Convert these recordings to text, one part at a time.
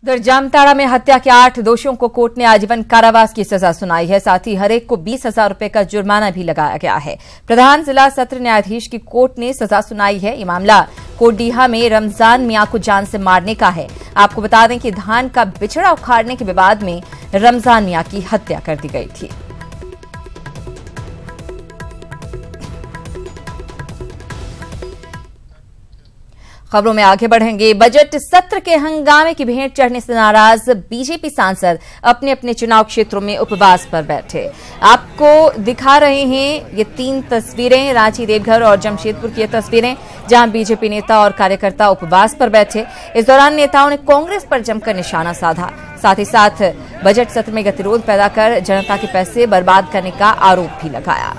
उधर जामताड़ा में हत्या के 8 दोषियों को कोर्ट ने आजीवन कारावास की सजा सुनाई है। साथ ही हरेक को 20,000 रुपए का जुर्माना भी लगाया गया है। प्रधान जिला सत्र न्यायाधीश की कोर्ट ने सजा सुनाई है। ये मामला कोडीहा में रमजान मियां को जान से मारने का है। आपको बता दें कि धान का बिचड़ा उखाड़ने के विवाद में रमजान मियां की हत्या कर दी गई थी। खबरों में आगे बढ़ेंगे। बजट सत्र के हंगामे की भेंट चढ़ने से नाराज बीजेपी सांसद अपने अपने चुनाव क्षेत्रों में उपवास पर बैठे। आपको दिखा रहे हैं ये 3 तस्वीरें, रांची, देवघर और जमशेदपुर की ये तस्वीरें, जहां बीजेपी नेता और कार्यकर्ता उपवास पर बैठे। इस दौरान नेताओं ने कांग्रेस पर जमकर निशाना साधा। साथ ही साथ बजट सत्र में गतिरोध पैदा कर जनता के पैसे बर्बाद करने का आरोप भी लगाया।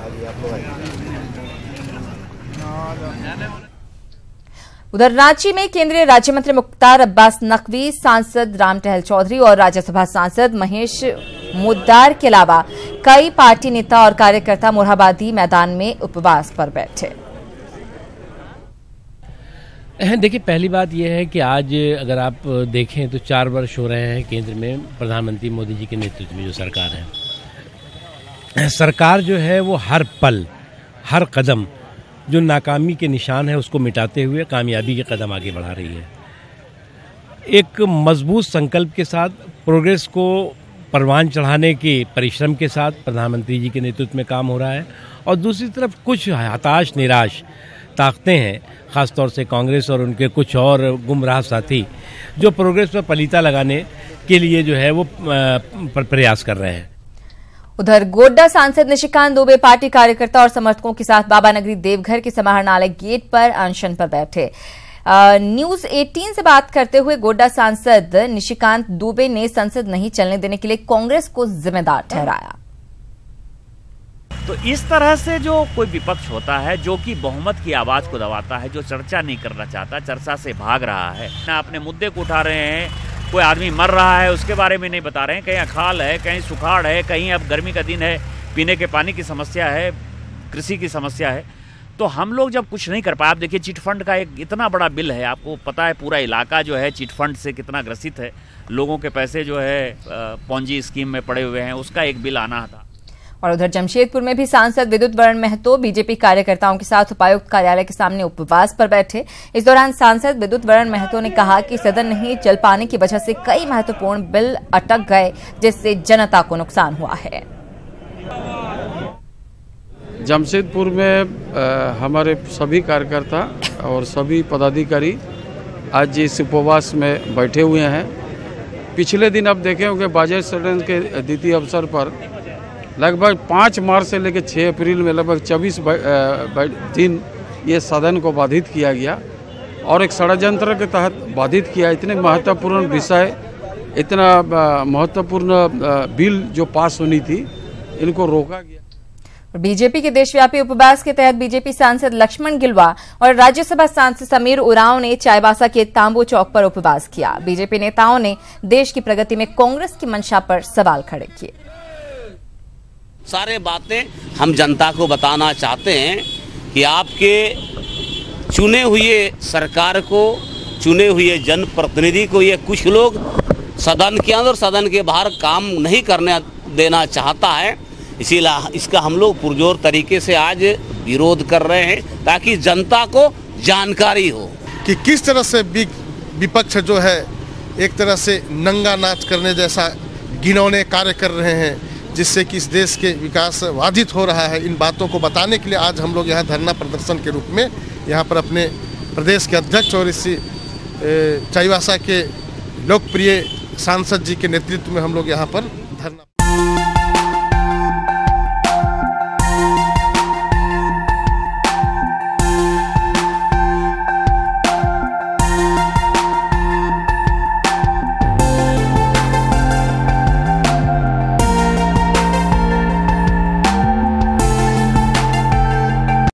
उधर रांची में केंद्रीय राज्य मंत्री मुख्तार अब्बास नकवी, सांसद राम टहल चौधरी और राज्यसभा सांसद महेश मुद्दार के अलावा कई पार्टी नेता और कार्यकर्ता मोरहाबादी मैदान में उपवास पर बैठे। देखिए, पहली बात यह है कि आज अगर आप देखें तो 4 वर्ष हो रहे हैं केंद्र में प्रधानमंत्री मोदी जी के नेतृत्व में जो सरकार है। सरकार जो है वो हर पल, हर कदम जो नाकामी के निशान है उसको मिटाते हुए कामयाबी के कदम आगे बढ़ा रही है। एक मजबूत संकल्प के साथ, प्रोग्रेस को परवान चढ़ाने के परिश्रम के साथ प्रधानमंत्री जी के नेतृत्व में काम हो रहा है। और दूसरी तरफ कुछ हताश निराश ताकतें हैं, ख़ासतौर से कांग्रेस और उनके कुछ और गुमराह साथी, जो प्रोग्रेस पर पलीता लगाने के लिए जो है वो प्रयास कर रहे हैं। उधर गोड्डा सांसद निशिकांत दुबे पार्टी कार्यकर्ता और समर्थकों के साथ बाबा नगरी देवघर के समाहरणालय गेट पर अनशन पर बैठे। न्यूज 18 से बात करते हुए गोड्डा सांसद निशिकांत दुबे ने संसद नहीं चलने देने के लिए कांग्रेस को जिम्मेदार ठहराया। तो इस तरह से जो कोई विपक्ष होता है जो कि बहुमत की आवाज को दबाता है, जो चर्चा नहीं करना चाहता, चर्चा से भाग रहा है, अपने मुद्दे को उठा रहे हैं, कोई आदमी मर रहा है उसके बारे में नहीं बता रहे हैं, कहीं अकाल है, कहीं सुखाड़ है, कहीं अब गर्मी का दिन है, पीने के पानी की समस्या है, कृषि की समस्या है। तो हम लोग जब कुछ नहीं कर पाए, आप देखिए चिट फंड का एक इतना बड़ा बिल है, आपको पता है पूरा इलाका जो है चिट फंड से कितना ग्रसित है, लोगों के पैसे जो है पौंजी स्कीम में पड़े हुए हैं, उसका एक बिल आना था। और उधर जमशेदपुर में भी सांसद विद्युत वरण महतो बीजेपी कार्यकर्ताओं के साथ उपायुक्त कार्यालय के सामने उपवास पर बैठे। इस दौरान सांसद विद्युत वरण महतो ने कहा कि सदन नहीं चल पाने की वजह से कई महत्वपूर्ण बिल अटक गए, जिससे जनता को नुकसान हुआ है। जमशेदपुर में हमारे सभी कार्यकर्ता और सभी पदाधिकारी आज इस उपवास में बैठे हुए हैं। पिछले दिन आप देखे होंगे बजट सदन के द्वितीय अवसर पर लगभग 5 मार्च से लेकर 6 अप्रैल में लगभग 24 दिन ये सदन को बाधित किया गया और एक षड्यंत्र के तहत बाधित किया। इतने महत्वपूर्ण विषय, इतना महत्वपूर्ण बिल जो पास होनी थी, इनको रोका गया। बीजेपी के देशव्यापी उपवास के तहत बीजेपी सांसद लक्ष्मण गिलवा और राज्यसभा सांसद समीर उरांव ने चाईबासा के तांबू चौक पर उपवास किया। बीजेपी नेताओं ने देश की प्रगति में कांग्रेस की मंशा पर सवाल खड़े किए। सारे बातें हम जनता को बताना चाहते हैं कि आपके चुने हुए सरकार को, चुने हुए जनप्रतिनिधि को ये कुछ लोग सदन के अंदर, सदन के बाहर काम नहीं करने देना चाहता है। इसीलिए इसका हम लोग पुरजोर तरीके से आज विरोध कर रहे हैं, ताकि जनता को जानकारी हो कि किस तरह से विपक्ष जो है एक तरह से नंगा नाच करने जैसा घिनौने कार्य कर रहे हैं, जिससे कि इस देश के विकास बाधित हो रहा है। इन बातों को बताने के लिए आज हम लोग यहाँ धरना प्रदर्शन के रूप में यहाँ पर अपने प्रदेश के अध्यक्ष और इस चाईबासा के लोकप्रिय सांसद जी के नेतृत्व में हम लोग यहाँ पर